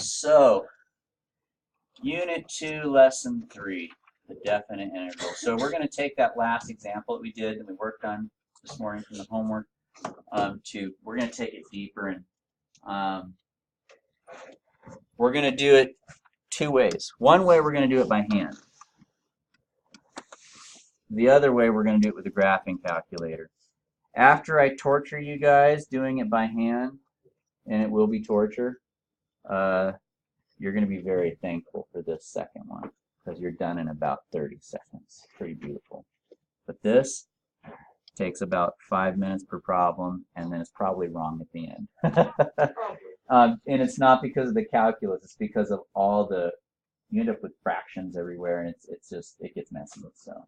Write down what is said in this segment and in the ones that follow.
So, Unit 2, Lesson 3, the definite integral. So we're going to take that last example that we did and we worked on this morning from the homework we're going to take it deeper, and we're going to do it two ways. One way we're going to do it by hand. The other way we're going to do it with a graphing calculator. After I torture you guys doing it by hand, and it will be torture, you're going to be very thankful for this second one because you're done in about 30 seconds. Pretty beautiful. But this takes about 5 minutes per problem, and then it's probably wrong at the end. And it's not because of the calculus, it's because of all you end up with fractions everywhere, and it's just, it gets messy. So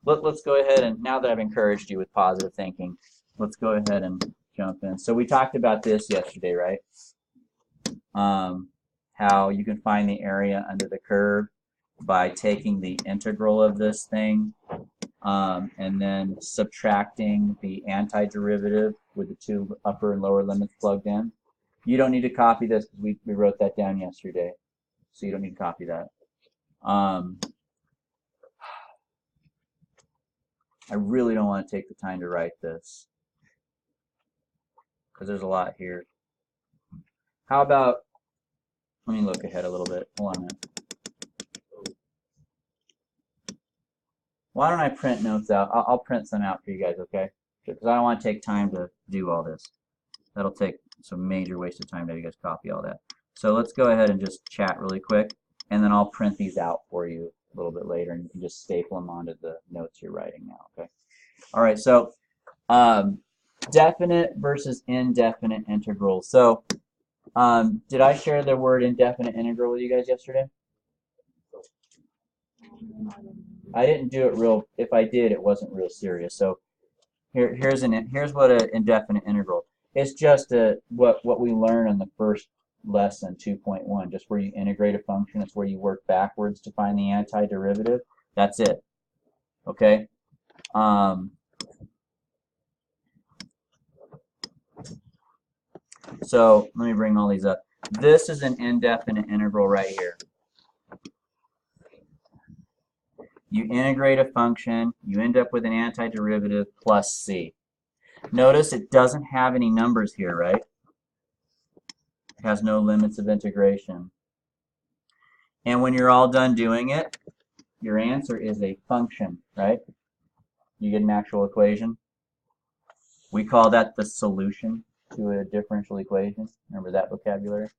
let's go ahead, and now that I've encouraged you with positive thinking, let's go ahead and jump in. So we talked about this yesterday, right? How you can find the area under the curve by taking the integral of this thing and then subtracting the antiderivative with the two upper and lower limits plugged in. You don't need to copy this because we wrote that down yesterday, so you don't need to copy that. I really don't want to take the time to write this because there's a lot here. How about, let me look ahead a little bit. Hold on a minute. Why don't I print notes out? I'll print some out for you guys, okay? Because I don't want to take time to do all this. That'll take some major waste of time to have you guys copy all that. So let's go ahead and just chat really quick, and then I'll print these out for you a little bit later, and you can just staple them onto the notes you're writing now, okay? All right, so definite versus indefinite integral. So did I share the word indefinite integral with you guys yesterday? I didn't do it real, if I did, it wasn't real serious. So here's what an indefinite integral. It's just what we learned in the first lesson, 2.1, just where you integrate a function. It's where you work backwards to find the antiderivative. That's it. Okay? So let me bring all these up. This is an indefinite integral right here. You integrate a function, you end up with an antiderivative plus c. Notice it doesn't have any numbers here, right? It has no limits of integration. And when you're all done doing it, your answer is a function, right? You get an actual equation. We call that the solution to a differential equation. Remember that vocabulary?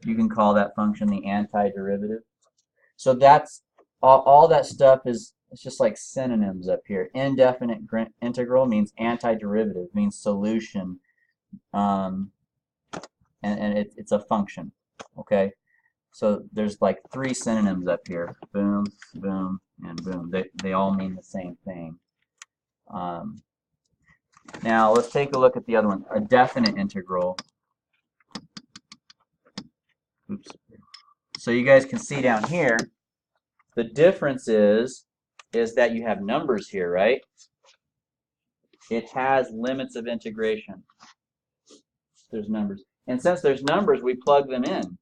You can call that function the antiderivative. So that's all that stuff is, it's just like synonyms up here. Indefinite integral means antiderivative, means solution, and it's a function, okay? So there's like 3 synonyms up here. Boom, boom, and boom. They all mean the same thing. Now let's take a look at the other one, a definite integral. Oops. So you guys can see down here, the difference is that you have numbers here, right? It has limits of integration. There's numbers. And since there's numbers, we plug them in.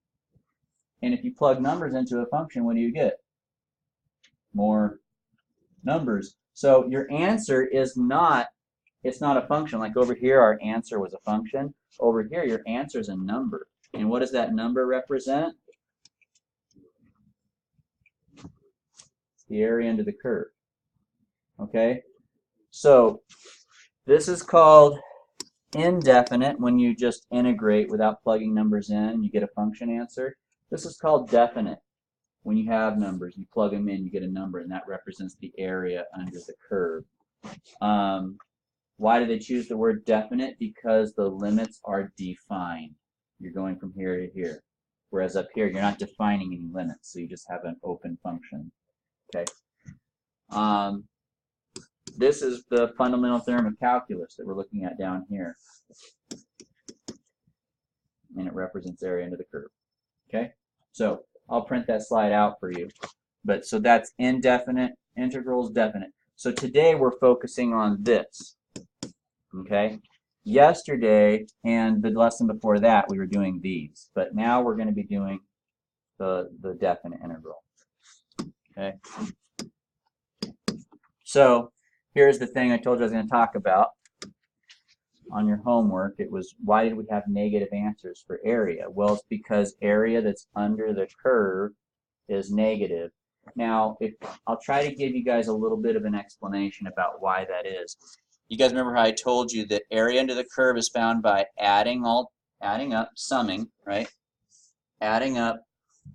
And if you plug numbers into a function, what do you get? More numbers. So your answer is not, it's not a function. Like over here, our answer was a function. Over here, your answer is a number. And what does that number represent? The area under the curve. Okay? So this is called indefinite when you just integrate without plugging numbers in, you get a function answer. This is called definite. When you have numbers, you plug them in, you get a number, and that represents the area under the curve. Why do they choose the word definite? Because the limits are defined. You're going from here to here. Whereas up here, you're not defining any limits, so you just have an open function. Okay. This is the fundamental theorem of calculus that we're looking at down here. And it represents area under the curve. Okay? So I'll print that slide out for you. But so that's indefinite, integrals, definite. So today we're focusing on this. Okay? Yesterday and the lesson before that, we were doing these. But now we're going to be doing the definite integral. Okay? So here's the thing I told you I was going to talk about on your homework. It was, why did we have negative answers for area? Well, it's because area that's under the curve is negative. Now, I'll try to give you guys a little bit of an explanation about why that is. You guys remember how I told you that area under the curve is found by adding up, summing, right? Adding up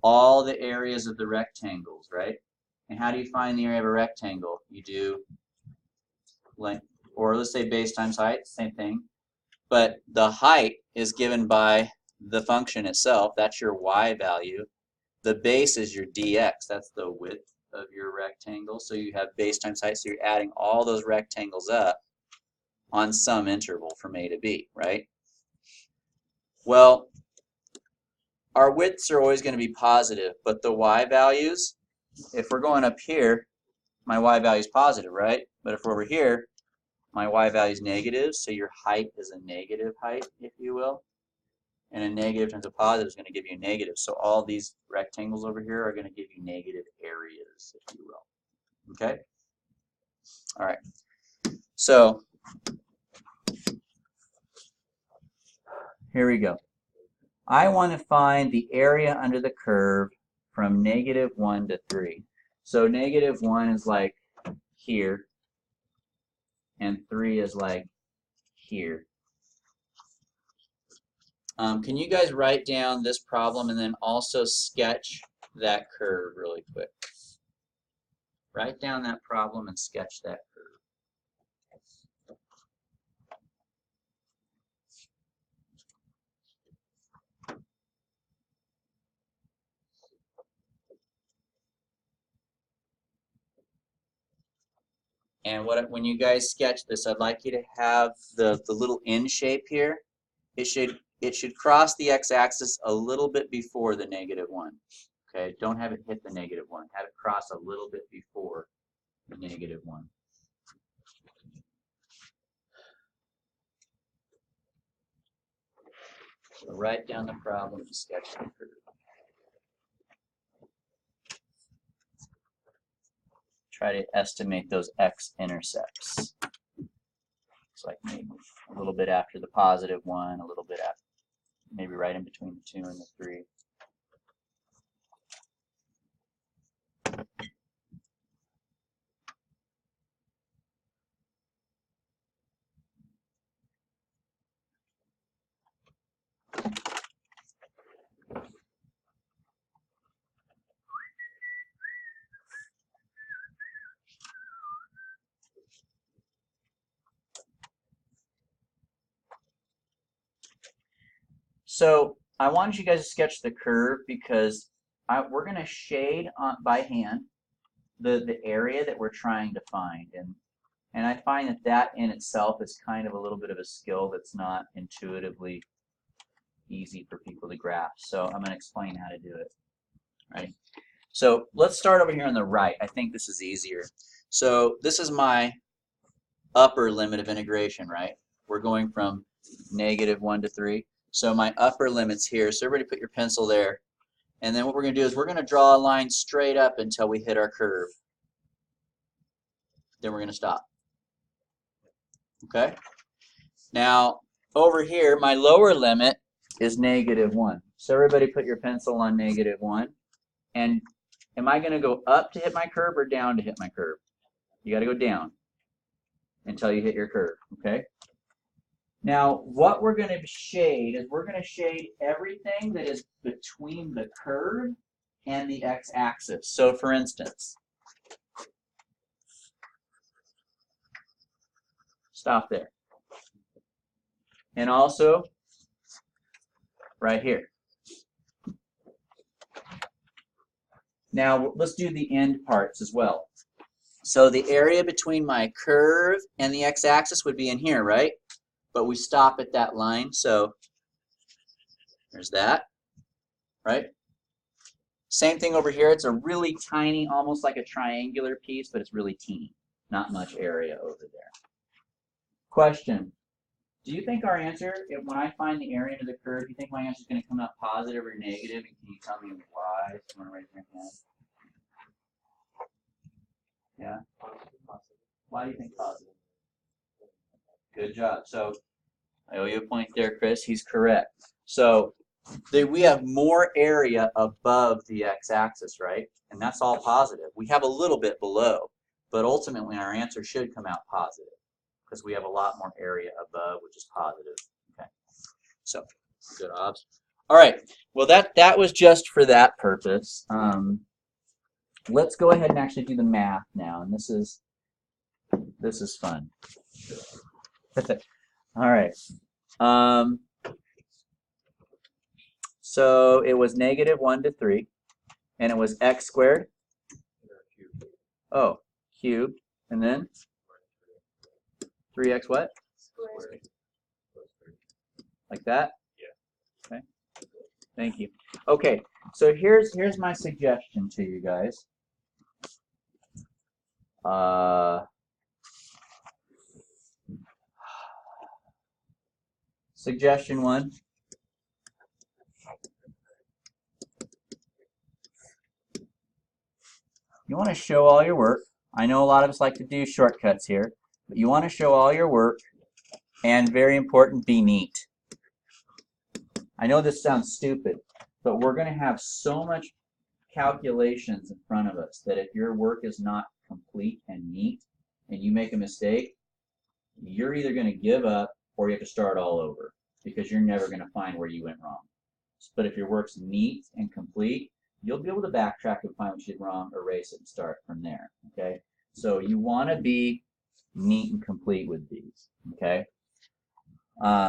all the areas of the rectangles, right? And how do you find the area of a rectangle? You do length, or let's say base times height, same thing. But the height is given by the function itself. That's your y value. The base is your dx. That's the width of your rectangle. So you have base times height. So you're adding all those rectangles up on some interval from a to b, right? Well, our widths are always going to be positive, but the y values, if we're going up here, my y value is positive, right? But if we're over here, my y value is negative, so your height is a negative height, if you will. And a negative times a positive is going to give you a negative. So all these rectangles over here are going to give you negative areas, if you will. Okay? All right. So here we go. I want to find the area under the curve from -1 to 3. So -1 is like here, and 3 is like here. Can you guys write down this problem and then also sketch that curve really quick? Write down that problem and sketch that curve. And when you guys sketch this, I'd like you to have the little N shape here. It should cross the x-axis a little bit before the -1. Okay, don't have it hit the -1. Have it cross a little bit before the -1. So write down the problem and sketch the curve. Try to estimate those x-intercepts. It's like maybe a little bit after the +1, a little bit after, maybe right in between the 2 and the 3. So I wanted you guys to sketch the curve because we're going to shade by hand the area that we're trying to find. And I find that that in itself is kind of a little bit of a skill that's not intuitively easy for people to grasp. So I'm going to explain how to do it. Right? So let's start over here on the right. I think this is easier. So this is my upper limit of integration, right? We're going from -1 to 3. So my upper limit's here. So everybody put your pencil there. And then what we're going to do is we're going to draw a line straight up until we hit our curve. Then we're going to stop. Okay? Now, over here, my lower limit is -1. So everybody put your pencil on -1. And am I going to go up to hit my curve or down to hit my curve? You got to go down until you hit your curve. Okay? Now, what we're going to shade is we're going to shade everything that is between the curve and the x-axis. So, for instance, stop there. And also, right here. Now, let's do the end parts as well. So, the area between my curve and the x-axis would be in here, right? But we stop at that line, so there's that, right? Same thing over here. It's a really tiny, almost like a triangular piece, but it's really teeny. Not much area over there. Question, Do you think our answer, when I find the area under the curve, do you think my answer is going to come out positive or negative? And can you tell me why? Someone raise their hand. Yeah? Why do you think positive? Good job. So I owe you a point there, Chris. He's correct. So we have more area above the x-axis, right? And that's all positive. We have a little bit below, but ultimately our answer should come out positive because we have a lot more area above, which is positive. Okay. So good odds. All right. Well, that was just for that purpose. Let's go ahead and actually do the math now, and this is fun. All right. So it was -1 to 3, and it was x squared. Oh, cubed, and then 3x what? Squared. Like that? Yeah. Okay. Thank you. Okay. So here's my suggestion to you guys. Suggestion 1. You want to show all your work. I know a lot of us like to do shortcuts here, but you want to show all your work, and very important, be neat. I know this sounds stupid, but we're going to have so much calculations in front of us that if your work is not complete and neat and you make a mistake, you're either going to give up or you have to start all over because you're never going to find where you went wrong. But if your work's neat and complete, you'll be able to backtrack and find what you did wrong, erase it, and start from there. Okay? So you want to be neat and complete with these. Okay?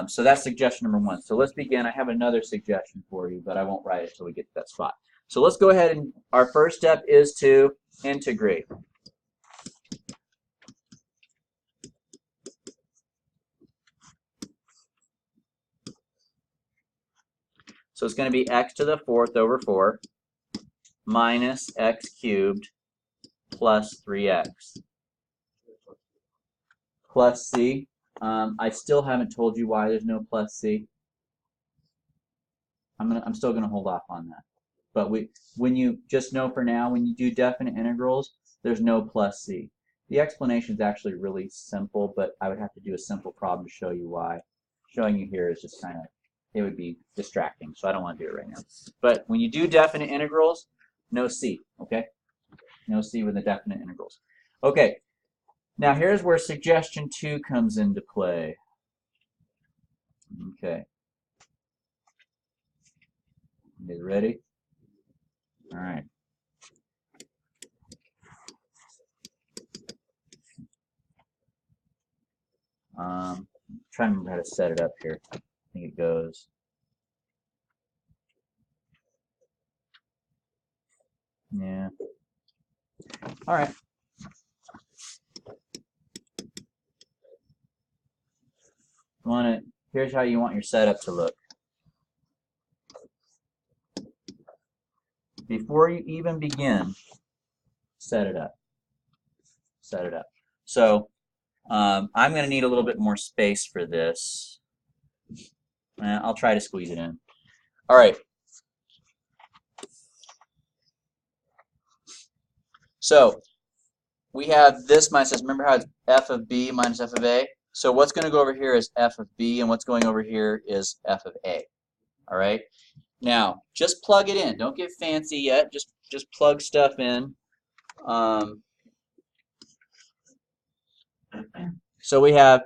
So that's suggestion number 1. So let's begin. I have another suggestion for you, but I won't write it until we get to that spot. So let's go ahead and our first step is to integrate. So it's going to be x to the 4th over 4 minus x cubed plus 3x plus c. I still haven't told you why there's no plus c. I'm still going to hold off on that. But when you just know for now, when you do definite integrals, there's no plus c. The explanation is actually really simple, but I would have to do a simple problem to show you why. Showing you here is just kind of, it would be distracting, so I don't want to do it right now. But when you do definite integrals, no c, okay? No c with the definite integrals. Okay, now here's where suggestion 2 comes into play. Okay. You guys ready? All right. I'm trying to remember how to set it up here. I think it goes. Yeah. All right. Here's how you want your setup to look. Before you even begin, set it up. Set it up. So I'm going to need a little bit more space for this. I'll try to squeeze it in. All right. So we have this minus this. Remember how it's f of b minus f of a? So what's going to go over here is f of b, and what's going over here is f of a. All right? Now, just plug it in. Don't get fancy yet. Just plug stuff in. So we have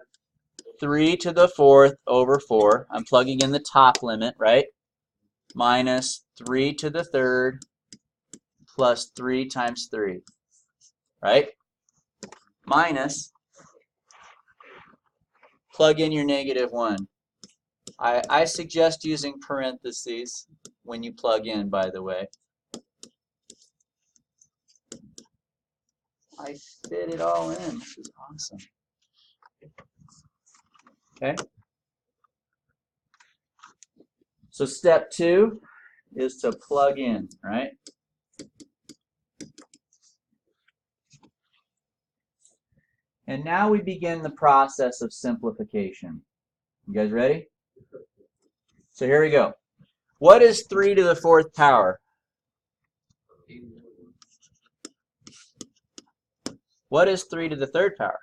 3 to the 4th over 4. I'm plugging in the top limit, right? Minus 3 to the 3rd plus 3 times 3, right? Minus, plug in your -1. I suggest using parentheses when you plug in, by the way. I fit it all in. This is awesome. Okay? So step 2 is to plug in, right? And now we begin the process of simplification. You guys ready? So here we go. What is 3 to the 4th power? What is 3 to the 3rd power?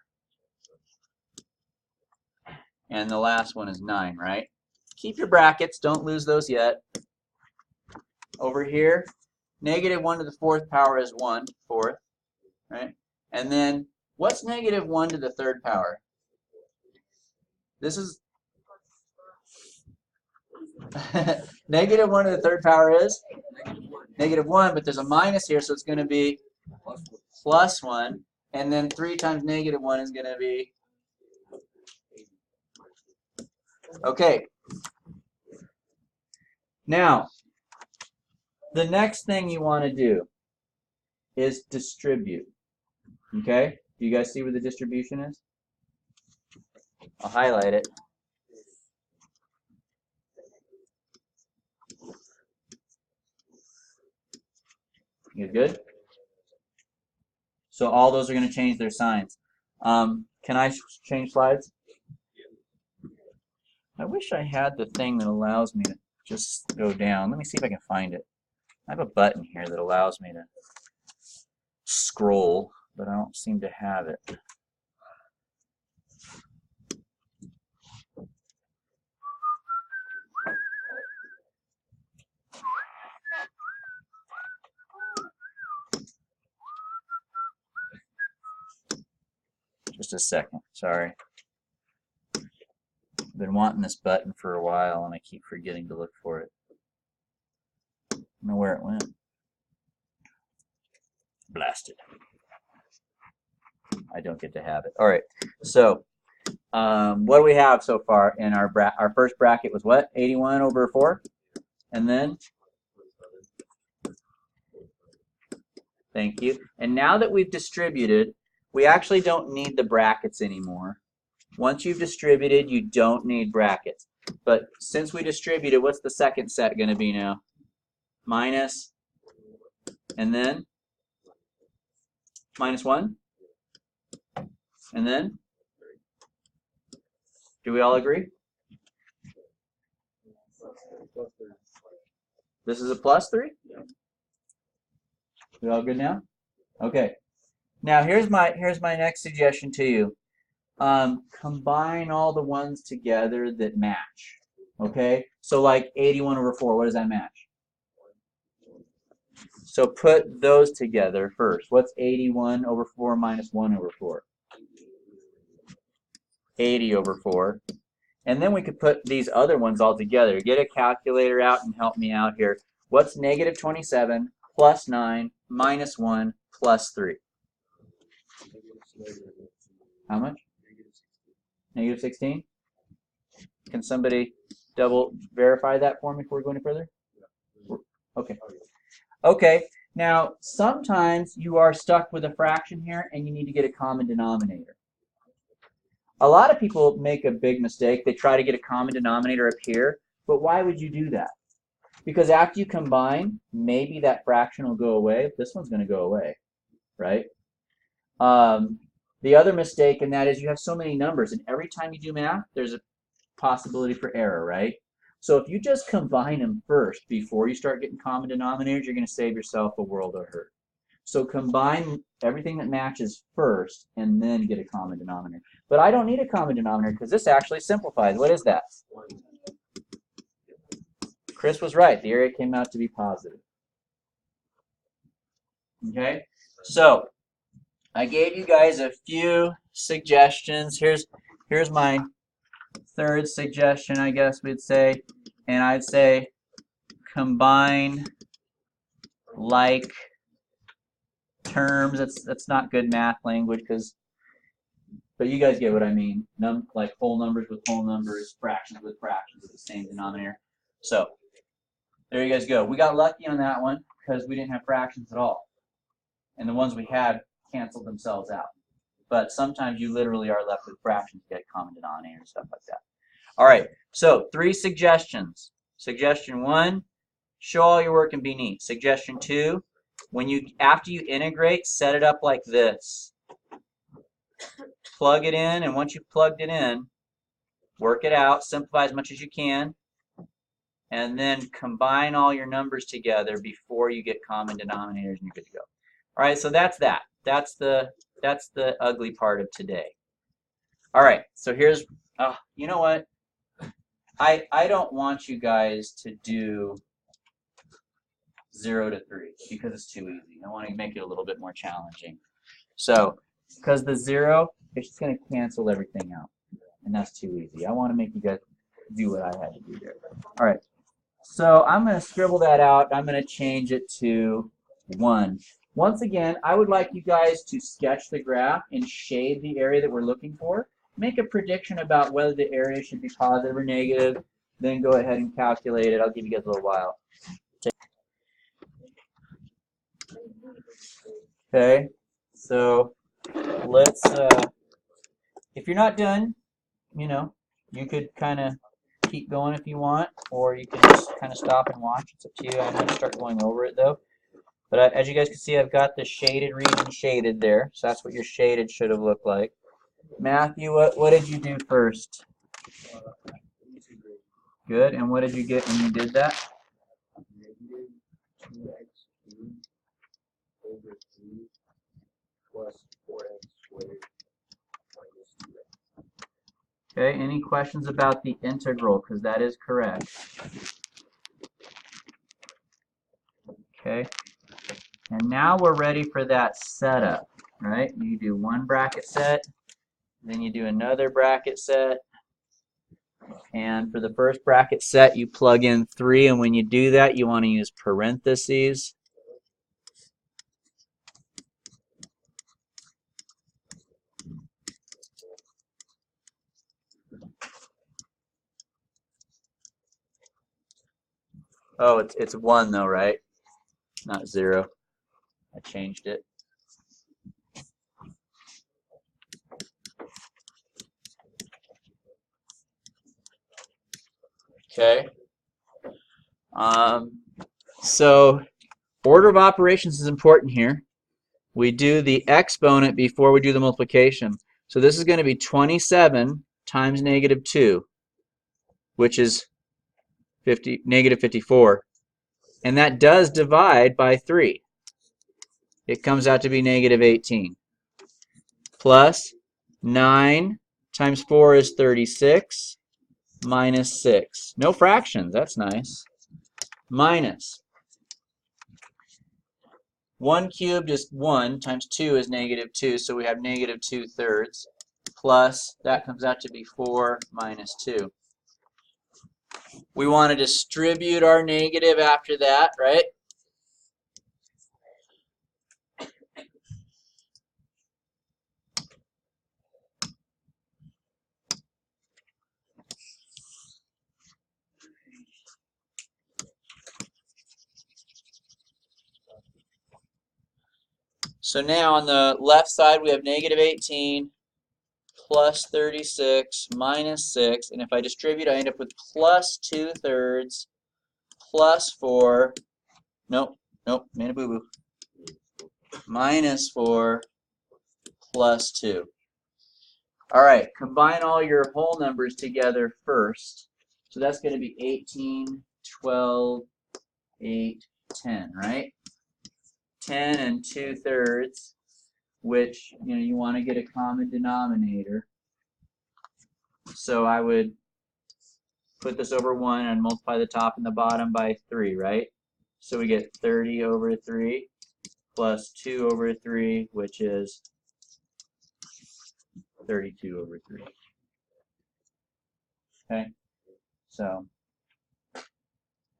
And the last one is 9, right? Keep your brackets. Don't lose those yet. Over here, negative 1 to the 4th power is 1 fourth, right? And then what's negative 1 to the 3rd power? This is negative 1 to the 3rd power is negative 1, but there's a minus here, so it's going to be plus 1. And then 3 times negative 1 is going to be, okay. Now, the next thing you want to do is distribute. Okay? Do you guys see where the distribution is? I'll highlight it. You good? So all those are going to change their signs. Can I change slides? I wish I had the thing that allows me to just go down. Let me see if I can find it. I have a button here that allows me to scroll, but I don't seem to have it. Just a second, sorry. I've been wanting this button for a while and I keep forgetting to look for it. I don't know where it went. Blasted. I don't get to have it. All right, so what do we have so far in our first bracket was what? 81 over 4? And then? Thank you. And now that we've distributed, we actually don't need the brackets anymore. Once you've distributed, you don't need brackets. But since we distributed, what's the second set going to be now? Minus, and then? Minus 1? And then? Do we all agree? This is a plus 3? We all good now? Okay. Now here's my next suggestion to you. Combine all the ones together that match. Okay? So like 81 over 4, what does that match? So put those together first. What's 81 over 4 minus 1 over 4? 80 over 4. And then we could put these other ones all together. Get a calculator out and help me out here. What's negative 27 plus 9 minus 1 plus 3? How much? Negative 16? Can somebody double verify that for me before we go any further? Okay. Okay. Now, sometimes you are stuck with a fraction here and you need to get a common denominator. A lot of people make a big mistake. They try to get a common denominator up here, but why would you do that? Because after you combine, maybe that fraction will go away. This one's going to go away, right? The other mistake in that is you have so many numbers, and every time you do math, there's a possibility for error, right? So if you just combine them first before you start getting common denominators, you're going to save yourself a world of hurt. So combine everything that matches first and then get a common denominator. But I don't need a common denominator because this actually simplifies. What is that? Chris was right. The area came out to be positive. Okay? So I gave you guys a few suggestions. Here's my third suggestion, I guess we'd say. And I'd say combine like terms. That's not good math language, but you guys get what I mean. Like whole numbers with whole numbers, fractions with fractions with the same denominator. So there you guys go. We got lucky on that one because we didn't have fractions at all. And the ones we had canceled themselves out. But sometimes you literally are left with fractions to get common denominator and stuff like that. All right, so 3 suggestions. Suggestion 1, show all your work and be neat. Suggestion 2, after you integrate, set it up like this. Plug it in, and once you've plugged it in, Work it out, simplify as much as you can, and then combine all your numbers together before you get common denominators and you're good to go. All right, so that's that. That's the ugly part of today. All right, so here's, you know what? I don't want you guys to do 0 to 3 because it's too easy. I want to make it a little bit more challenging. So, because the 0, it's just going to cancel everything out, and that's too easy. I want to make you guys do what I had to do there. All right, so I'm going to scribble that out. I'm going to change it to 1. Once again, I would like you guys to sketch the graph and shade the area that we're looking for. Make a prediction about whether the area should be positive or negative. Then go ahead and calculate it. I'll give you guys a little while. Okay, so let's, if you're not done, you know, you could kind of keep going if you want, or you can just kind of stop and watch. It's up to you. I'm going to start going over it though. But as you guys can see, I've got the shaded region shaded there. So that's what your shaded should have looked like. Matthew, what did you do first? Good. And what did you get when you did that? Okay, any questions about the integral? Because that is correct. Okay, and now we're ready for that setup, right? You do one bracket set, then you do another bracket set, and for the first bracket set, you plug in 3, and when you do that, you want to use parentheses. Oh, it's 1 though, right? Not 0. I changed it. Okay. So order of operations is important here. We do the exponent before we do the multiplication. So this is going to be 27 times negative 2, which is negative 54. And that does divide by 3. It comes out to be negative 18. Plus 9 times 4 is 36. Minus 6. No fractions. That's nice. Minus 1 cubed is 1 times 2 is negative 2, so we have negative 2/3. Plus, that comes out to be 4 minus 2. We want to distribute our negative after that, right? So now on the left side we have negative 18 plus 36 minus 6, and if I distribute I end up with plus 2/3 plus 4, nope, made a boo-boo, minus 4 plus 2. All right, combine all your whole numbers together first. So that's going to be 18, 12, 8, 10, right? 10 and 2/3, which, you know, you want to get a common denominator. So I would put this over 1 and multiply the top and the bottom by 3, right? So we get 30 over 3 plus 2 over 3, which is 32 over 3. Okay, so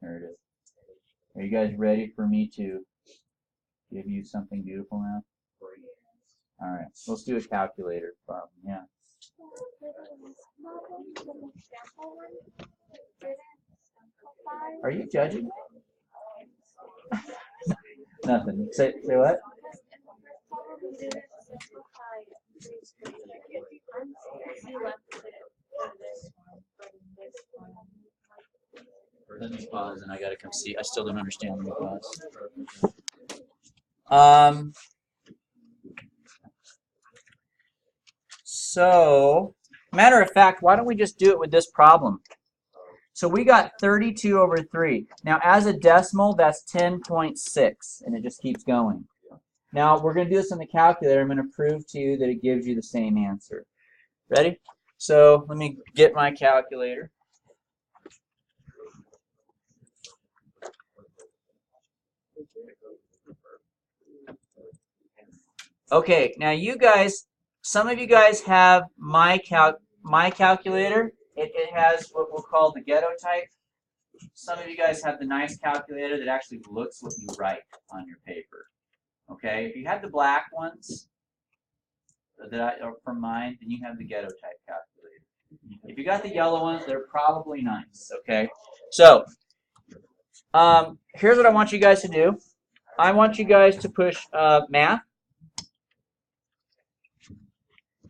there it is. Are you guys ready for me to give you something beautiful now? All right, let's do a calculator problem. Yeah. Are you judging? Nothing. Say what? Let me pause and I gotta come see. I still don't understand. Let me pause. So Matter of fact, why don't we just do it with this problem? So we got 32 over 3. Now, as a decimal, that's 10.6, and it just keeps going. Now, we're going to do this in the calculator. I'm going to prove to you that it gives you the same answer. Ready? So let me get my calculator. Okay, now you guys, some of you guys have my calculator. It has what we'll call the ghetto type. Some of you guys have the nice calculator that actually looks what you write on your paper. Okay, if you have the black ones that are from mine, then you have the ghetto type calculator. If you got the yellow ones, they're probably nice. Okay, so here's what I want you guys to do. I want you guys to push math.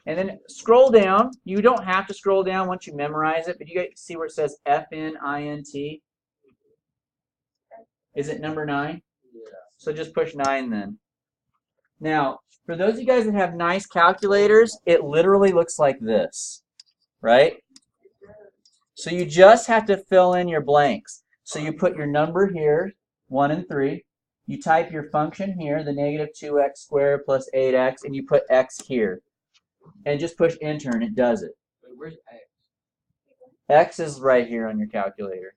And then scroll down. You don't have to scroll down once you memorize it, but you guys see where it says FNINT? Is it number 9? Yeah. So just push 9 then. Now, for those of you guys that have nice calculators, it literally looks like this, right? So you just have to fill in your blanks. So you put your number here, 1 and 3. You type your function here, the negative 2x squared plus 8x, and you put x here. And just push enter and it does it. Wait, where's X? X is right here on your calculator.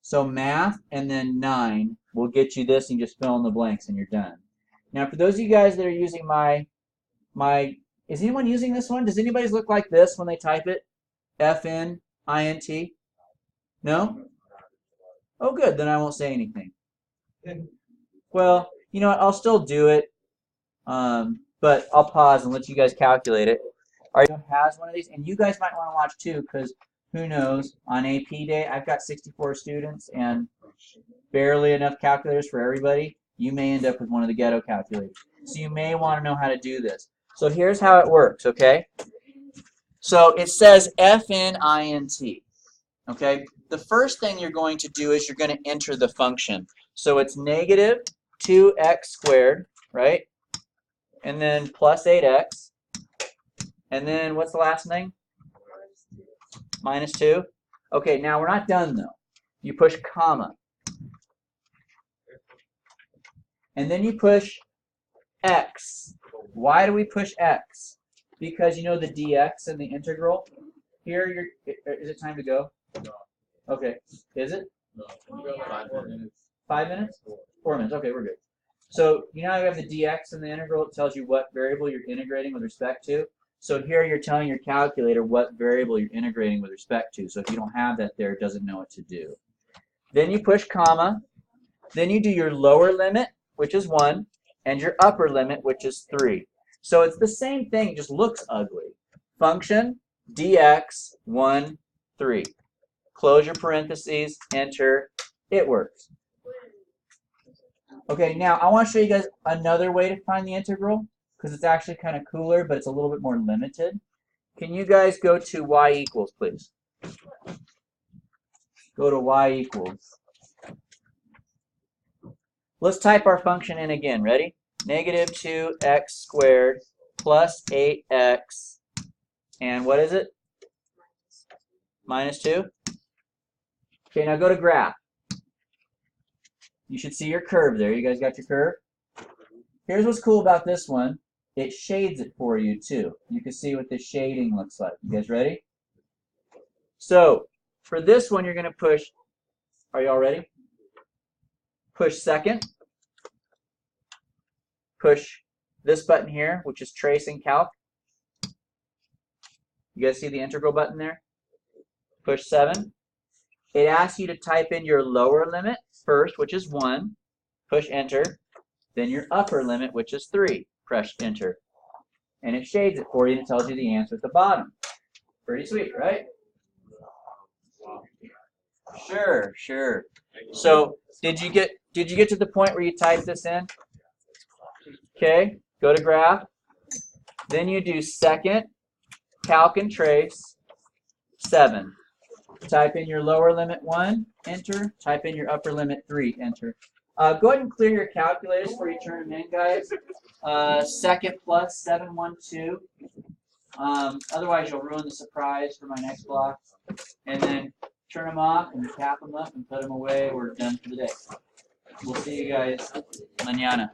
So math and then 9 will get you this, and you just fill in the blanks and you're done. Now for those of you guys that are using my is anyone using this one? Does anybody's look like this when they type it? FNINT? No? Oh good, then I won't say anything. Well, you know what, I'll still do it. But I'll pause and let you guys calculate it. Everyone has one of these, and you guys might want to watch too, because who knows, on AP day, I've got 64 students and barely enough calculators for everybody. You may end up with one of the ghetto calculators. So you may want to know how to do this. So here's how it works, okay? So it says FNINT, okay? The first thing you're going to do is you're going to enter the function. So it's negative 2x squared, right? And then plus 8x. And then what's the last thing? Minus 2. Okay, now we're not done though. You push comma. And then you push x. Why do we push x? Because you know the dx and the integral? Here, is it time to go? Okay, is it? No. 5 minutes. 5 minutes? 4 minutes, okay, we're good. So you know you have the dx and the integral. It tells you what variable you're integrating with respect to. So here you're telling your calculator what variable you're integrating with respect to. So if you don't have that there, it doesn't know what to do. Then you push comma. Then you do your lower limit, which is 1, and your upper limit, which is 3. So it's the same thing, it just looks ugly. Function dx 1, 3. Close your parentheses, enter, it works. Okay, now I want to show you guys another way to find the integral, because it's actually kind of cooler, but it's a little bit more limited. Can you guys go to y equals, please? Go to y equals. Let's type our function in again. Ready? Negative 2x squared plus 8x. And what is it? Minus 2. Okay, now go to graph. You should see your curve there. You guys got your curve? Here's what's cool about this one. It shades it for you too. You can see what the shading looks like. You guys ready? So for this one, you're going to push. Are you all ready? Push second. Push this button here, which is tracing calc. You guys see the integral button there? Push 7. It asks you to type in your lower limit first, which is 1. Push enter. Then your upper limit, which is 3. Press enter. And it shades it for you and tells you the answer at the bottom. Pretty sweet, right? Sure, sure. So did you get to the point where you type this in? Okay, go to graph. Then you do second, calc and trace, 7. Type in your lower limit 1, enter. Type in your upper limit 3, enter. Go ahead and clear your calculators before you turn them in, guys. Second plus 712. Otherwise, you'll ruin the surprise for my next block. And then turn them off and cap them up and put them away. We're done for the day. We'll see you guys mañana.